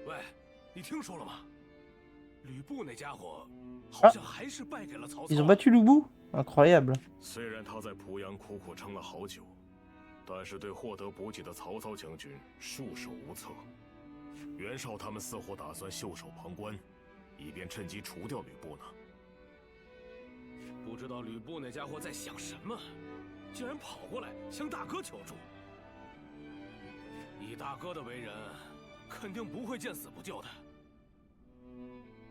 喂，你听说了吗？吕布那家伙好像还是败给了曹操。Ils ont battu Lubu? Incroyable. 虽然他在濮阳苦苦撑了好久，但是对获得补给的曹操将军束手无策。袁绍他们似乎打算袖手旁观，以便趁机除掉吕布呢。不知道吕布那家伙在想什么，竟然跑过来向大哥求助。以大哥的为人，肯定不会见死不救的。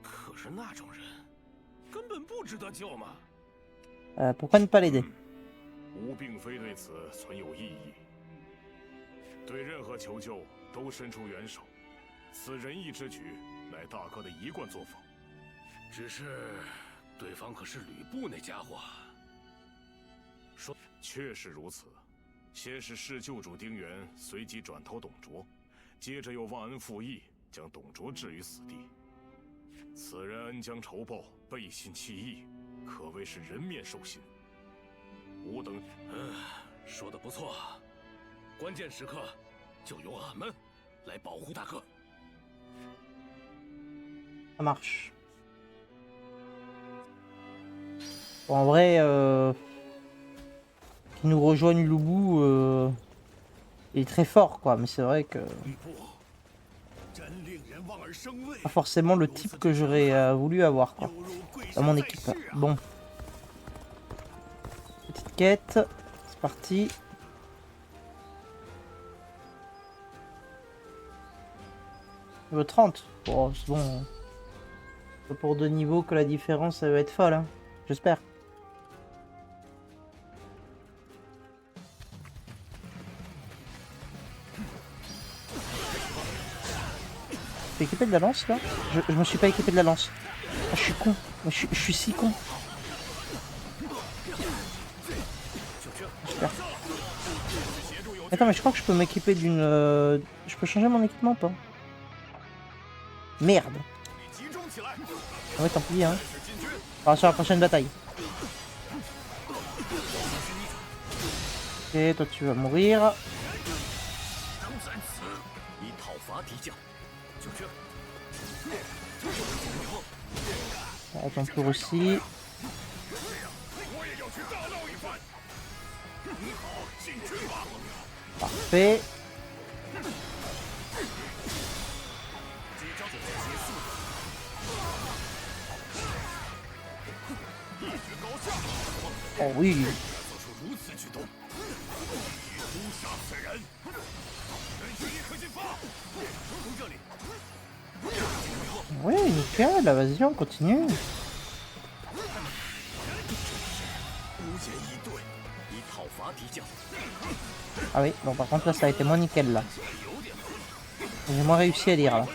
可是那种人，根本不值得救嘛。Pourquoi ne pas l'aider? 吾并非对此存有异议，对任何求救都伸出援手，此仁义之举乃大哥的一贯作风。只是，对方可是吕布那家伙。说确实如此，先是弑救主丁原，随即转投董卓，接着又忘恩负义，将董卓置于死地。此人恩将仇报，背信弃义，可谓是人面兽心。吾等，说得不错，关键时刻就由俺们来保护大哥。Ça marche. Bon, en vrai, qu'il nous rejoigne Lubu, il est très fort, quoi. Mais c'est vrai que pas forcément le type que j'aurais voulu avoir, quoi, dans mon équipe. Bon. Petite quête, c'est parti. Niveau 30. Bon, c'est bon. Pas pour 2 niveaux que la différence ça va être folle, hein. J'espère. Je suis équipé de la lance là? Je me suis pas équipé de la lance. Ah, je suis con. Je suis si con. Super. Attends, mais je crois que je peux m'équiper d'une... Je peux changer mon équipement ou pas? Merde. Ah ouais, tant pis, hein. On va sur la prochaine bataille. Ok, toi tu vas mourir. Ah, ton tour aussi. Parfait. Oh oui. Oui, nickel, vas-y, on continue. Ah oui, bon par contre là ça a été moins nickel là. J'ai moins réussi à lire là.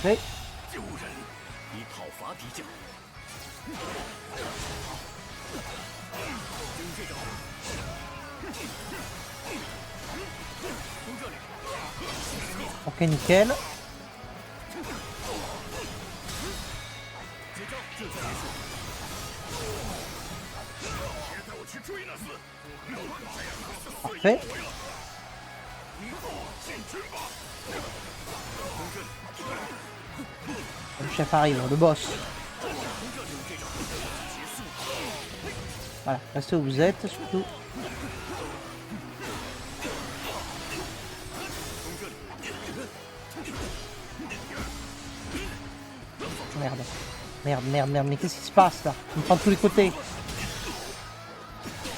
Oui. Ok, nickel. Parfait. Le chef arrive, le boss. Voilà, restez où vous êtes surtout. Merde. Merde, merde, merde, mais qu'est-ce qui se passe là? On me prend de tous les côtés.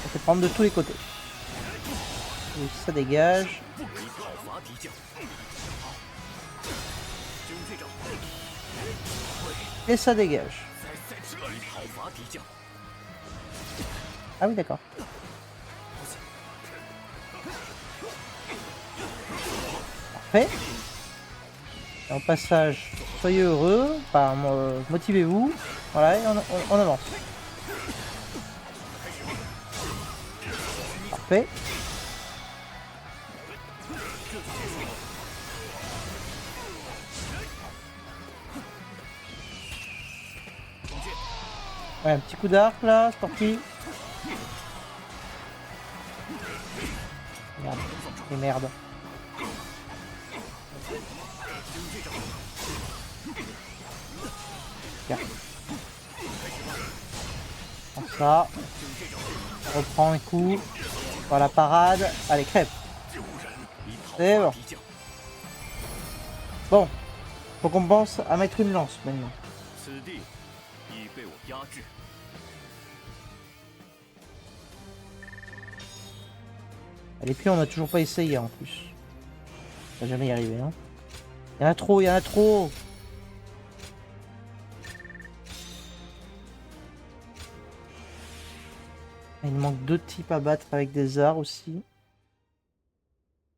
On fait prendre de tous les côtés. Et ça dégage. Et ça dégage. Ah oui, d'accord. Parfait. Et en passage, soyez heureux, enfin, motivez-vous. Voilà, et on avance. Parfait. Ouais, un petit coup d'arc là, c'est parti. Merde. Et merde. Tiens. Comme ça. On reprend un coup. Voilà, parade. Allez, crêpe. C'est bon. Bon. Faut qu'on pense à mettre une lance maintenant. Et puis on n'a toujours pas essayé en plus. Ça va jamais y arriver, hein. Il y en a trop, il y en a trop. Il manque 2 types à battre avec des arts aussi.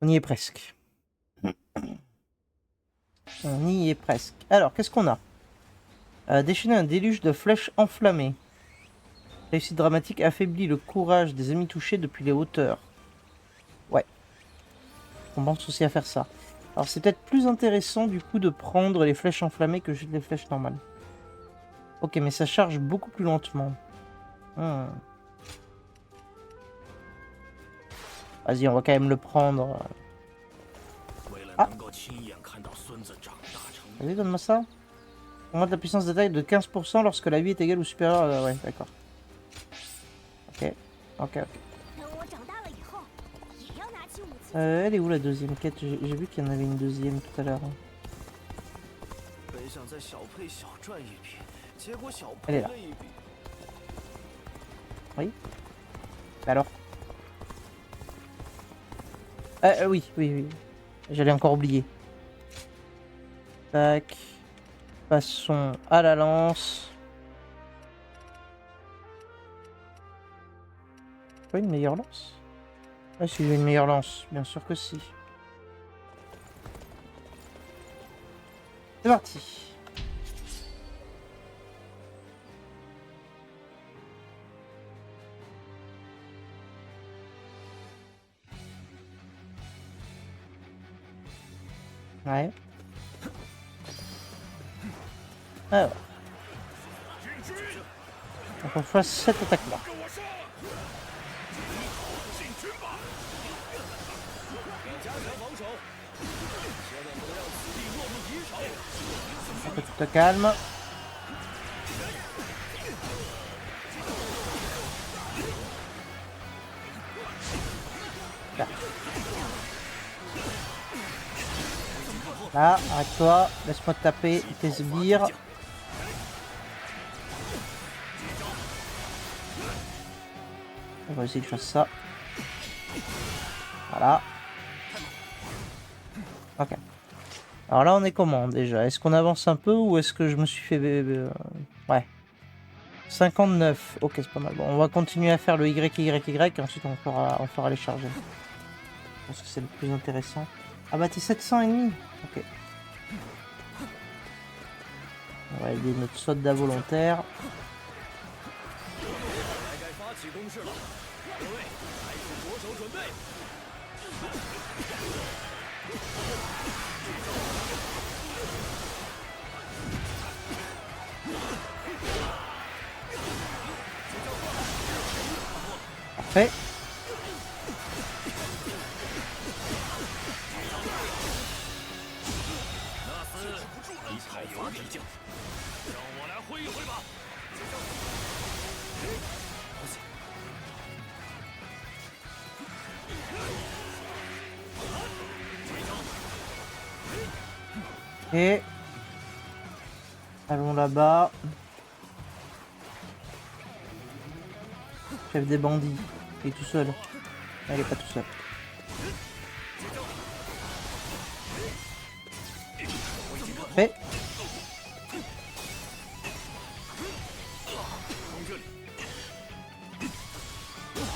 On y est presque. On y est presque. Alors, qu'est-ce qu'on a? Déchaîner un déluge de flèches enflammées. Réussite dramatique affaiblit le courage des ennemis touchés depuis les hauteurs. Ouais. On pense aussi à faire ça. Alors c'est peut-être plus intéressant du coup de prendre les flèches enflammées que juste les flèches normales. Ok, mais ça charge beaucoup plus lentement. Vas-y, on va quand même le prendre. Ah. Vas-y, donne-moi ça. Augmente la puissance d'attaque de 15% lorsque la vie est égale ou supérieure à... Ouais, d'accord. Ok, ok, ok. Elle est où la deuxième quête? J'ai vu qu'il y en avait une deuxième tout à l'heure. Elle est là. Oui. Alors oui, oui, oui. J'allais encore oublier. Tac. Passons à la lance. Pas une meilleure lance? Ah si, j'ai une meilleure lance, bien sûr que si. C'est parti. Ouais. Alors. Donc on fait cette attaque-là. Un peu tout calme. Là. Là, arrête-toi, laisse-moi te taper tes sbires. On va essayer de faire ça. Voilà. Ok. Alors là, on est comment déjà? Est-ce qu'on avance un peu ou est-ce que je me suis fait... Ouais. 59. Ok, c'est pas mal. Bon, on va continuer à faire le YYY et ensuite on fera les charger. Je pense que c'est le plus intéressant. Ah bah t'es 700 et demi. Ok. On va aider notre soldat volontaire. Parfait. Et allons là-bas. Chef des bandits. Il est tout seul. Ah, il est pas tout seul. Fait.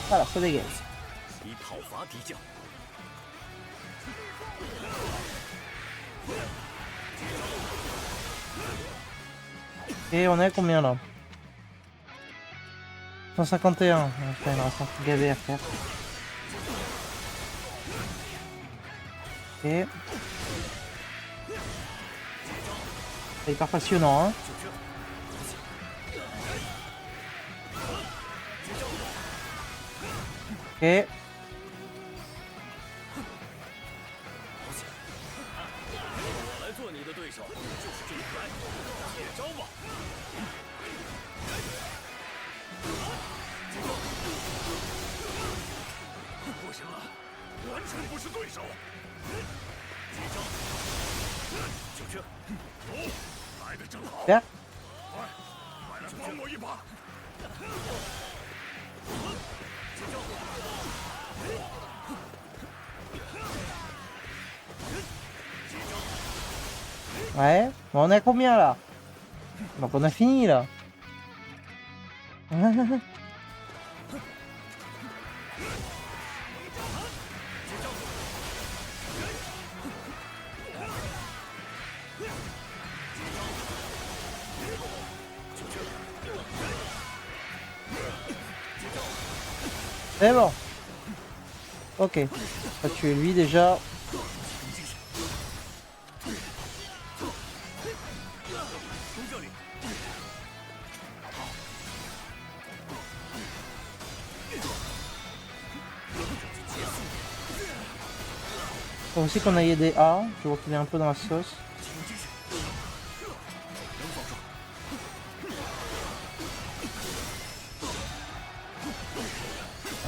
Voilà, ça dégage. Et on est à combien là? 151. Putain, il me reste un truc gavé à faire. Ok. C'est hyper passionnant, hein. Ok. 不是对手。就这，来的正好。 Super. 快来帮我一把！ Ouais, bon, on est à combien là? Donc on a fini là. C'est bon. Ok. On va tuer lui déjà. Faut aussi qu'on aille aider A. Je vois qu'il est un peu dans la sauce.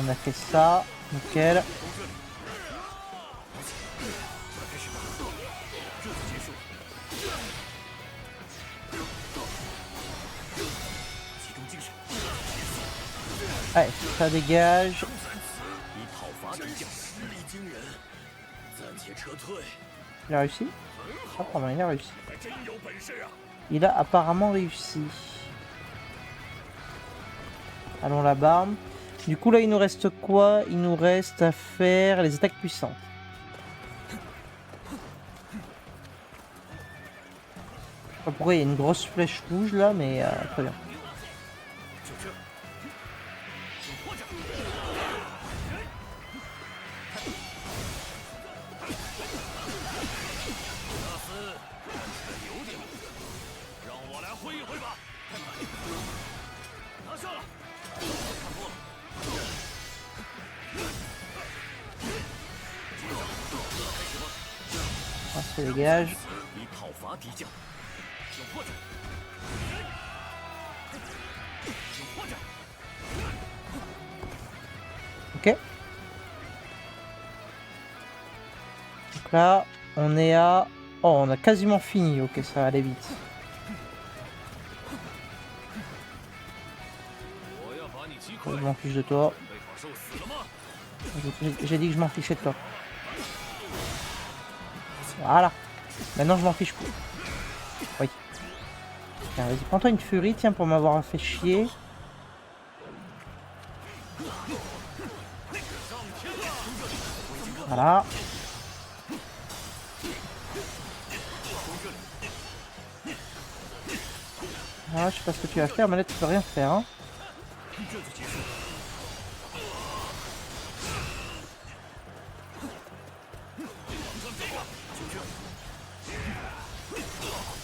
On a fait ça. Nickel. Allez, ça dégage. Il a réussi? Ah, pas mal, il a réussi. Il a apparemment réussi. Allons là-bas. Du coup, là, il nous reste quoi? Il nous reste à faire les attaques puissantes. Je sais pas pourquoi il y a une grosse flèche rouge là, mais très bien. On se dégage. Ok. Donc là, on est à... Oh, on a quasiment fini. Ok, ça va aller vite. Je m'en fiche de toi. J'ai dit que je m'en fichais de toi. Voilà. Maintenant, je m'en fiche plus. Oui. Tiens, vas-y, prends-toi une furie, tiens, pour m'avoir fait chier. Voilà. Ah, je sais pas ce que tu vas faire, mais là, tu peux rien faire, hein.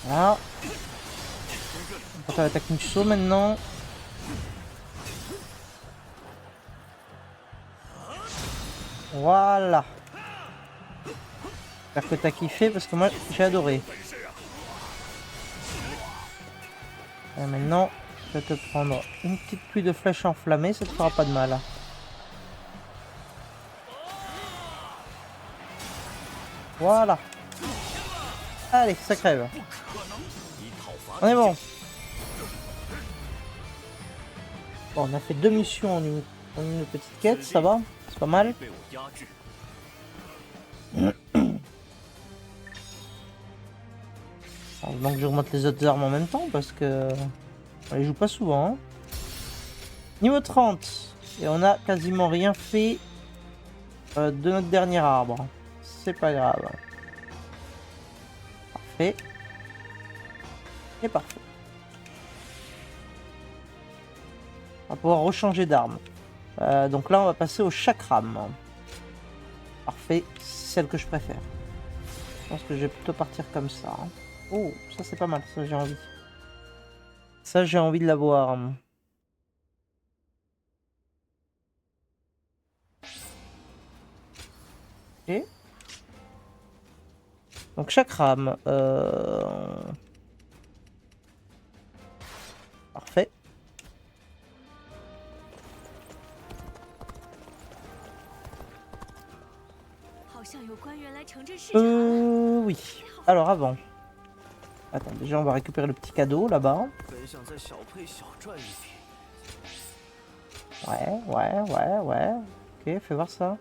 Voilà. On va faire l'attaque Musou maintenant. Voilà. J'espère que t'as kiffé parce que moi j'ai adoré. Et maintenant, je vais te prendre une petite pluie de flèches enflammées, ça te fera pas de mal. Voilà. Allez, ça crève. On est bon. Bon, on a fait 2 missions en une petite quête, ça va, c'est pas mal. Donc j'augmente les autres armes en même temps parce que on les joue pas souvent. Hein. Niveau 30. Et on a quasiment rien fait de notre dernier arbre. C'est pas grave. Parfait. Et parfait. On va pouvoir rechanger d'arme. Donc là on va passer au chakram. Parfait. C'est celle que je préfère. Je pense que je vais plutôt partir comme ça. Hein. Oh, ça c'est pas mal, ça j'ai envie. Ça j'ai envie de l'avoir. Ok. Donc chakram. Parfait. Oui. Alors avant. Attends, déjà on va récupérer le petit cadeau là-bas. Ouais. Ok, fais voir ça.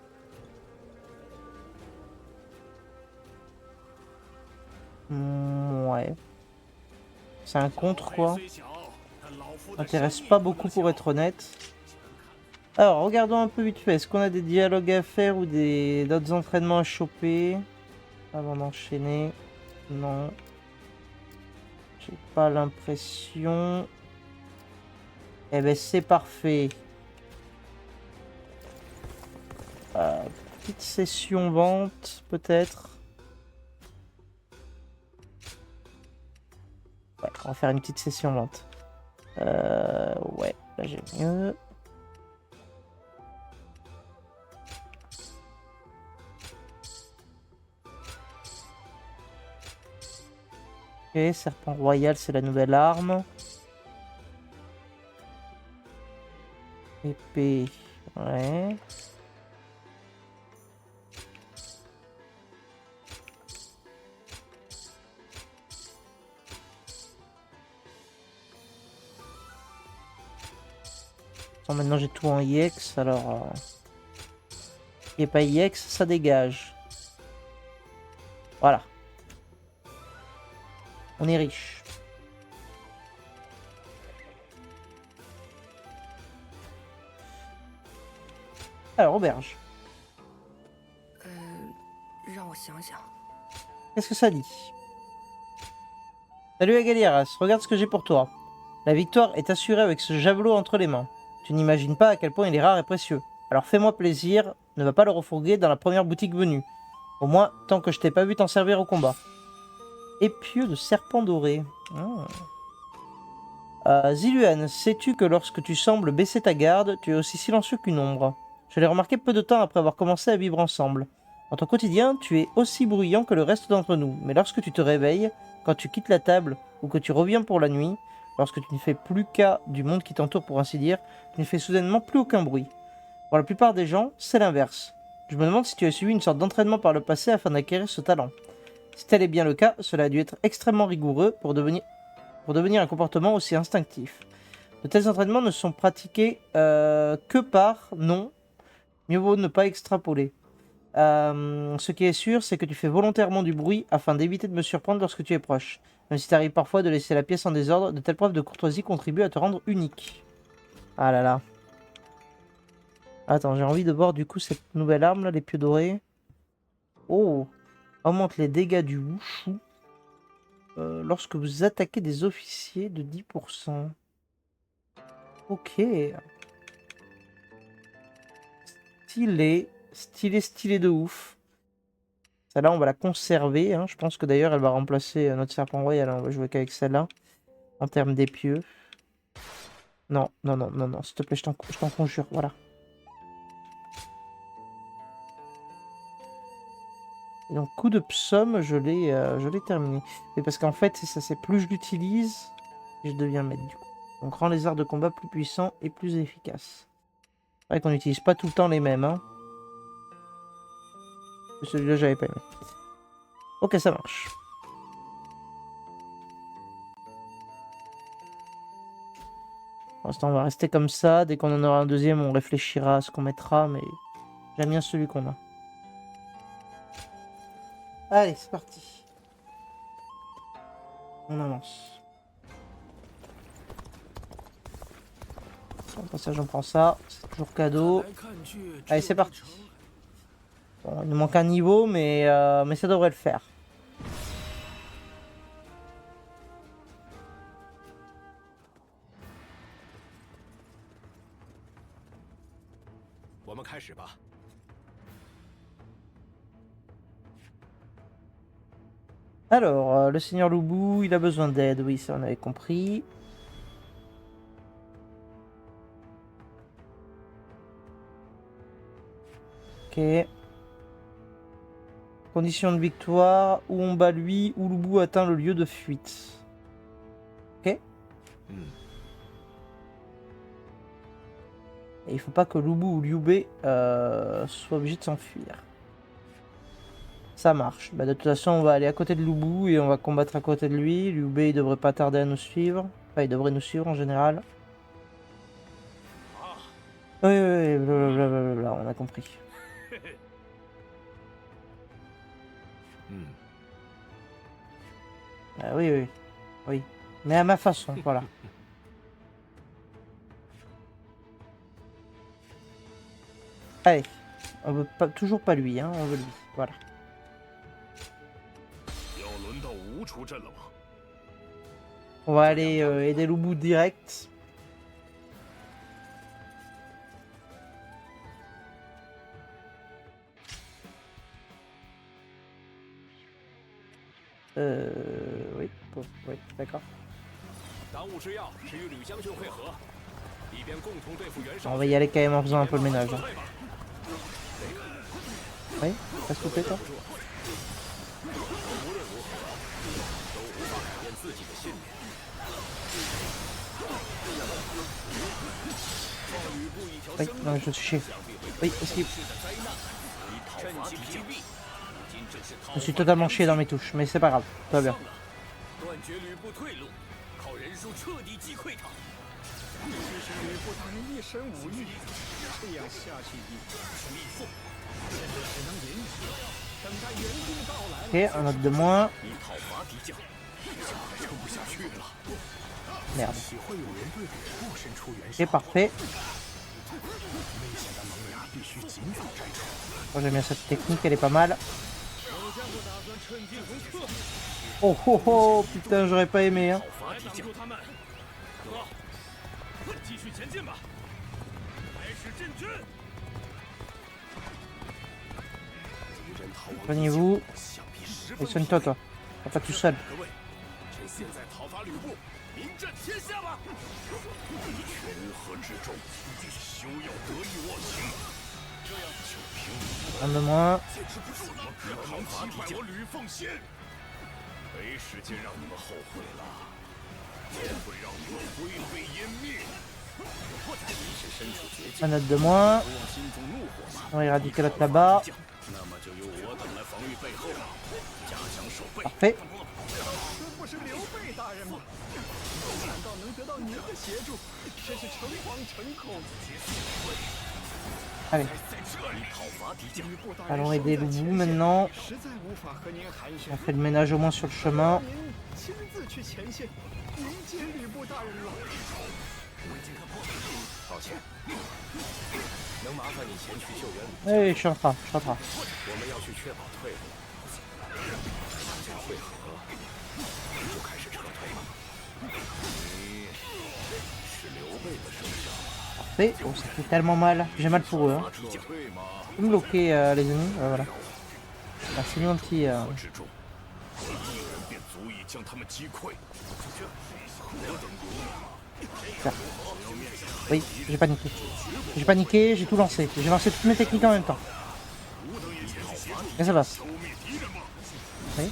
Ouais. C'est un contre quoi. M'intéresse pas beaucoup pour être honnête. Alors, regardons un peu vite fait. Est-ce qu'on a des dialogues à faire ou d'autres entraînements à choper avant d'enchaîner? Non. J'ai pas l'impression. Eh ben, c'est parfait. Petite session vente, peut-être. Ouais, on va faire une petite session vente. Ouais, là j'ai mieux. Ok, serpent royal, c'est la nouvelle arme. Épée, ouais. Bon, maintenant j'ai tout en IX, alors... Il n'y a pas IX, ça dégage. Voilà. On est riche. Alors, auberge. Qu'est-ce que ça dit? Salut Agaliaras, regarde ce que j'ai pour toi. La victoire est assurée avec ce javelot entre les mains. Tu n'imagines pas à quel point il est rare et précieux. Alors fais-moi plaisir, ne va pas le refourguer dans la première boutique venue. Au moins, tant que je t'ai pas vu t'en servir au combat. Épieu de serpent doré. Ziluan, sais-tu que lorsque tu sembles baisser ta garde, tu es aussi silencieux qu'une ombre? Je l'ai remarqué peu de temps après avoir commencé à vivre ensemble. Dans ton quotidien, tu es aussi bruyant que le reste d'entre nous, mais lorsque tu te réveilles, quand tu quittes la table ou que tu reviens pour la nuit, lorsque tu ne fais plus cas du monde qui t'entoure pour ainsi dire, tu ne fais soudainement plus aucun bruit. Pour la plupart des gens, c'est l'inverse. Je me demande si tu as suivi une sorte d'entraînement par le passé afin d'acquérir ce talent. Si tel est bien le cas, cela a dû être extrêmement rigoureux pour devenir un comportement aussi instinctif. De tels entraînements ne sont pratiqués que par non. Mieux vaut ne pas extrapoler. Ce qui est sûr, c'est que tu fais volontairement du bruit afin d'éviter de me surprendre lorsque tu es proche. Même si t'arrive parfois de laisser la pièce en désordre, de telles preuves de courtoisie contribuent à te rendre unique. Ah là là. Attends, j'ai envie de voir du coup cette nouvelle arme là, les pieux dorés. Oh, augmente les dégâts du wushu lorsque vous attaquez des officiers de 10%. Ok. Stylé de ouf. Celle-là, on va la conserver. Hein. Je pense que d'ailleurs, elle va remplacer notre serpent royal. On va jouer qu'avec celle-là. En termes d'épieux. Non. S'il te plaît, je t'en conjure. Voilà. Et donc, coup de psaume, je l'ai terminé. Mais parce qu'en fait, c'est ça, c'est plus je l'utilise, et je deviens maître du coup. Donc, rend les arts de combat plus puissants et plus efficaces. C'est vrai qu'on n'utilise pas tout le temps les mêmes. Hein. Celui-là, j'avais pas aimé. Ok, ça marche. Pour l'instant, on va rester comme ça. Dès qu'on en aura un deuxième, on réfléchira à ce qu'on mettra, mais j'aime bien celui qu'on a. Allez, c'est parti. On avance. Au passage, on prend ça. C'est toujours cadeau. Allez, c'est parti. Bon, il nous manque un niveau, mais ça devrait le faire. Alors, le seigneur Loubou, il a besoin d'aide, oui, ça on avait compris. Ok. Condition de victoire, ou on bat lui, ou Loubou atteint le lieu de fuite. Ok. Et il faut pas que Loubou ou Liu Bei soient obligés de s'enfuir. Ça marche. Bah, de toute façon, on va aller à côté de Lu Bu et on va combattre à côté de lui. Liu Bei il devrait pas tarder à nous suivre. Enfin, il devrait nous suivre en général. Oui, oui, oui, blablabla, on a compris. Ah, oui, oui, oui. Mais à ma façon, voilà. Allez, on veut pas, toujours pas lui, hein, on veut lui. Voilà. 要轮到吴出阵了吗？ On va aller aider Lu Bu direct. Oui, oui, d'accord. 当务之要是与吕将军会合，以便共同对付袁绍。 On va y aller quand même en faisant un peu le ménage. Hein. Oui, ça se couper toi. 无论如何都无法改变自己的信念。放吕布一条 Oui, 生路， non, je suis chier. Oui, esquive. 是的灾难，趁其疲弊。如今正是 Je suis totalement chié dans mes touches, mais c'est pas grave, tout va bien. 断绝吕布退路，靠人数彻底击溃他。 其实吕布大人一身武艺，这样下去一出一负，现在只能隐忍，等待援军到来。 Ok, un autre de moins. 一讨伐敌将，撑不下去了。 Merde. 岂会有人对吕布伸出援 Ok, 手？ parfait. 危险的萌芽必须尽早摘除。 Moi j'aime bien cette technique, elle est pas mal. Oh oh oh, putain, j'aurais pas aimé. Hein. 讨伐敌将，他们。哥，继续前进吧，开始进军。 Soignez-vous. 想必十 Et 分 soigne-toi, toi. T'es pas tout seul. 各位，趁现在讨伐吕布，名震天下吧！权衡之重，休要得意忘形。这样就凭 Un de moins. 坚持不住了，可能击败我吕奉先。没时间让你们后悔了，我会让你们灰飞烟灭。你是身处绝境， Un autre de moins. 不忘心中怒火吗？ On va éradiquer l'autre là-bas. 那么就由我等来防御背后，加强守备。 Parfait. 这不是刘备大人吗？难道能得到您的协助，真是诚惶诚恐。 Allez, 在这里讨伐敌将，吕布大人 allons 守 aider 在 Lu 前 Bu 线 maintenant. 实在无法和您寒暄 On。fait le ménage au moins sur le chemin. 您亲自去前线迎接吕布大人了。抱歉，能麻烦你前去救援吕 Eh, je suis en train, je suis en train. 我们要去确保退路。这会合就开始撤退吧。你是刘备的手下， Parfait. Oh, ça fait tellement mal. J'ai mal pour eux. Hein. 撤退吗？ Je peux me bloquer les ennemis. Voilà. Merci mon petit. 之中，我一人便足以将他们击溃。我等如 Oui, j'ai paniqué. J'ai paniqué, j'ai tout lancé. J'ai lancé toutes mes techniques en même temps. Et ça passe. Oui.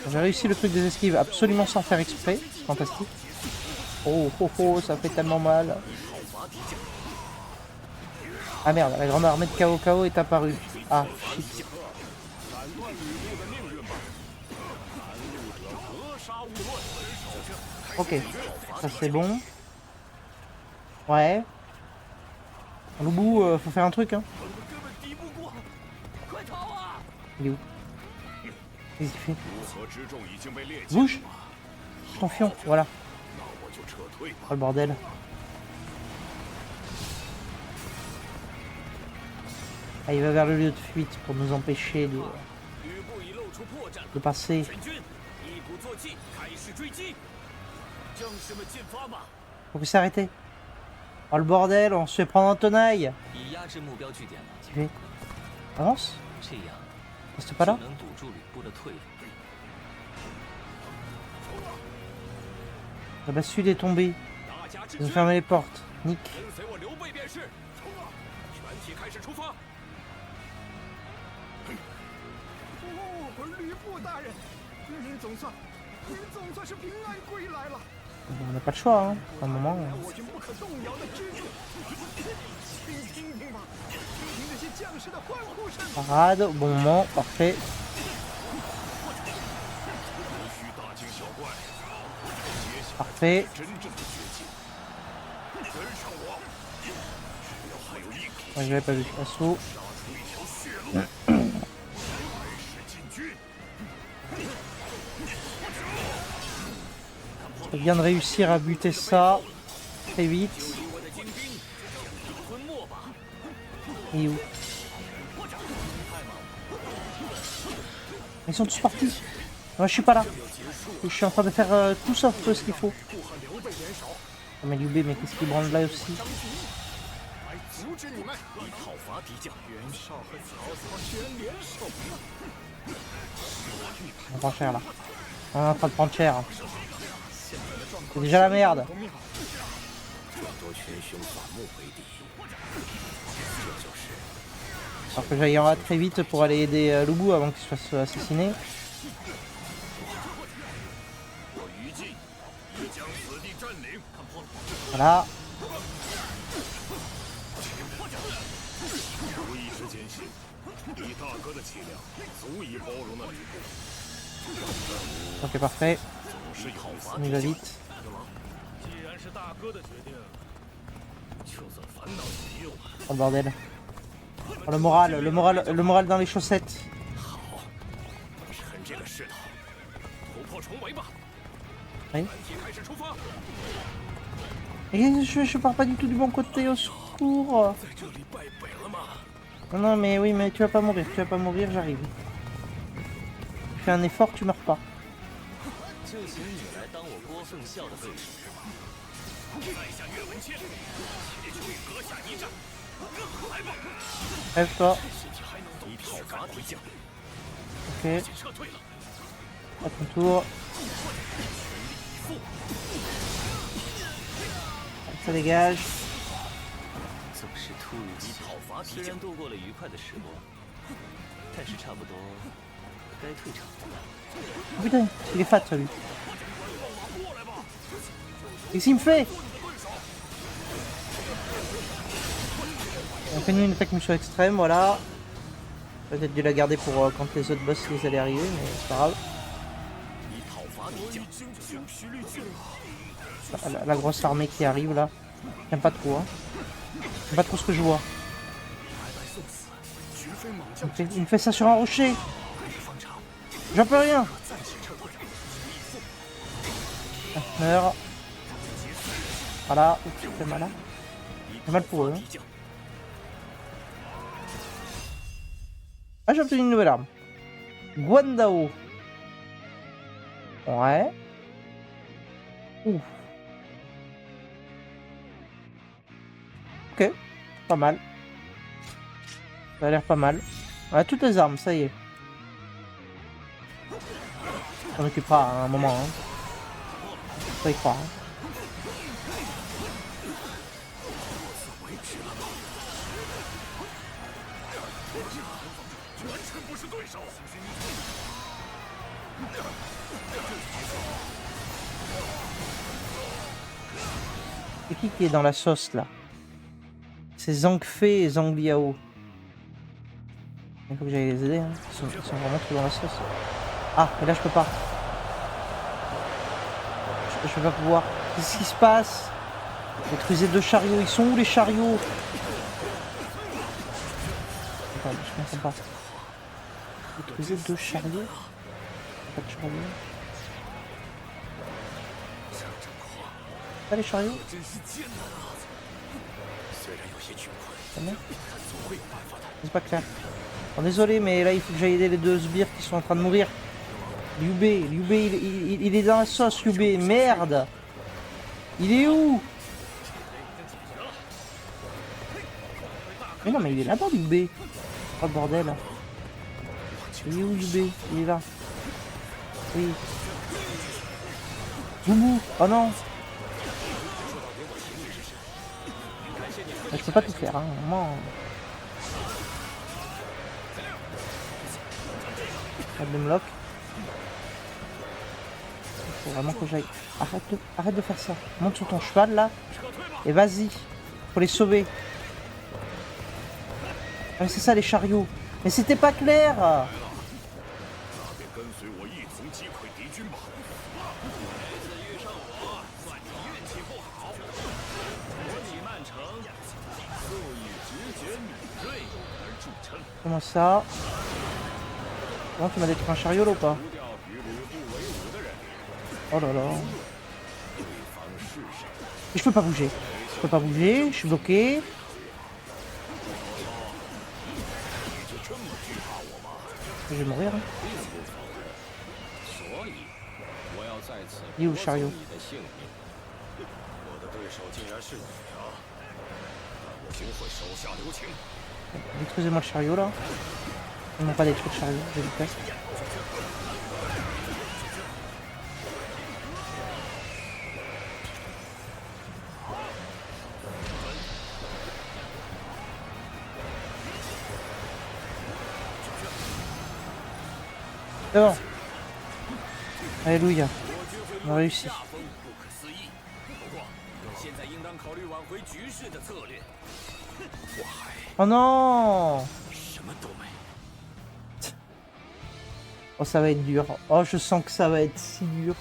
J'ai réussi le truc des esquives absolument sans faire exprès. C'est fantastique. Oh, oh, oh, ça fait tellement mal. Ah merde, la grande armée de KO est apparue. Ah, shit. Ok, ça c'est bon. Ouais. Lu Bu, faut faire un truc, hein. 根本敌不过，快逃啊！ Il est où? Qu'est-ce qu'il fait? 乌合之众已经被列进， Bouge! Ton fion, voilà. 那我就撤退吧。 Oh le bordel. Ah, il va vers le lieu de fuite pour nous empêcher 吕布已露出破绽， de passer. 全军一鼓作气，开始追击。将士们进发吧！ Faut que s'arrêter. Oh le bordel, on se fait prendre en tenaille. 已压制目标据点了， Qu'est-ce qu'il fait? Avance? 这样 Reste pas 就 là? 能堵住吕布的退路。 La base sud est tombée. 大家进 Ils ont 军， fermé les portes. Nick. 跟随我刘备便是。冲啊！全体开始出发！哦，吕布大人，您总算是平安归来了。 On n'a pas le choix, hein. À un moment. 我军不可动摇的支柱，请听听吧，听听这些将士的欢呼声。 Parade, au bon moment, parfait. 无需大惊小怪，接下来 Parfait. 真正的绝境。跟上我，只要还有一口 Ouais, j'avais pas vu. Assaut. 杀出一条血路，开始进军。 Je viens de réussir à buter ça très vite. 我的精兵将你吞没吧！ Et où? Ils sont tous partis. Moi je suis pas là. Je suis en train de faire tout sauf ce qu'il faut. 祝贺刘备联手， Oh, mais Liu Bei, mais qu'est-ce qu'il branle là aussi? 来阻止你们，以讨伐敌将。袁绍和曹操居然联手了， On prend cher là. On est en train de prendre cher. C'est déjà la merde. 不妙。争夺群雄反目为敌，这就是 Alors que j'aille en bas très vite pour aller aider Lubu avant qu'il se fasse assassiner. 我于禁已将此地占领，看破了。 Voilà. 无一时间信，李大哥的气量足以包容那吕布， Ok, parfait. 总是有一 On y va vite. 既然是大哥的决定，就算烦恼也没用啊。 Oh bordel. Oh, le moral dans les chaussettes. 好，趁这个势头，突破重围吧。 Oui. 团体开始出发。 Et je pars pas du tout du bon côté, au secours. 在这里败北了吗？ Non, non, mais oui, mais tu vas pas mourir, j'arrive. Je fais un effort, tu meurs pas. 就请你来当我郭奉孝的对手。在下岳文谦，且就与阁下一战。来吧， Rêve-toi. 以讨伐敌将， Ok, 撤退了。 à ton tour. Ça dégage. 总是突如其来，虽然度过了愉快的时光，但是差不多该退场了。 Putain, il est fat, lui. Qu'est-ce qu'il me fait? On fait nous une attaque mission extrême, voilà. Peut-être dû la garder pour quand les autres boss ils allaient arriver, mais c'est pas grave. 以讨伐敌将，精疲力尽了。 La grosse armée qui arrive là. J'aime pas trop, hein. J'aime pas trop ce que je vois. 白白送死，绝非猛将 Il me fait ça sur un rocher. J'en peux rien. 暂且撤退。 Ah, meurs. Voilà, ça fait mal. Hein. C'est mal pour eux. Hein. Ah, j'ai obtenu une nouvelle arme. Guandao. Ouais. Ouf. Ok, pas mal. Ça a l'air pas mal. On a toutes les armes, ça y est. On s'en occupera à un moment. Hein. Faut y croire. Hein. C'est qui est dans la sauce là? C'est Zhang-Fei et Zhang Liao. Il faut que j'aille les aider, hein. Ils sont vraiment trop dans la sauce. Ah, mais là je peux pas. Je vais pas pouvoir. Qu'est-ce qui se passe? Maîtriser 2 chariots. Ils sont où les chariots? Attends, je comprends pas. Maîtriser 2 chariots? Pas de chariots. Pas les chariots? 虽然有些窘困， Ah non, 但总会有办法的。 c'est pas clair. Bon, désolé, mais là il faut que j'aille aider les 2 sbires qui sont en train de mourir. Liu Bei, il est dans la sauce, Liu Bei. Merde! Il est où? Mais non, mais il est là-bas, Liu Bei. Oh le bordel. Il est où, Liu Bei? Il est là. Oui. Boubou! Oh non! Je peux pas tout faire, hein. Vraiment. Block. Il faut vraiment que j'aille. Arrête de faire ça. Monte sur ton cheval là. Et vas-y. Faut les sauver. Ah, c'est ça les chariots. Mais c'était pas clair. 那便跟随我一同击溃敌军吧。遇上我，算你运气不好。国体曼城素以直觉敏锐而著称。 Comment ça? Comment tu m'as détruit un chariot là ou pas? 除掉与吕布为伍的人， Oh là là. 对方是谁？ Et je peux pas bouger. Je peux pas bouger, je suis bloqué. 你就这么惧怕我吗？ Je vais mourir. Hein. 所以我要在此 Il est où le chariot? 你的性命。我的对手竟然是你啊！但我定会手下留情。 Détruisez-moi le chariot là. Ils m'ont pas détruit le chariot, j'ai dit presque. C'est bon. Alléluia. On a réussi. 下风不可思议。不过，现在应当考虑挽回局势的策略。 Oh non! 什么都没。 Oh ça va être dur. Oh je sens que ça va être si dur.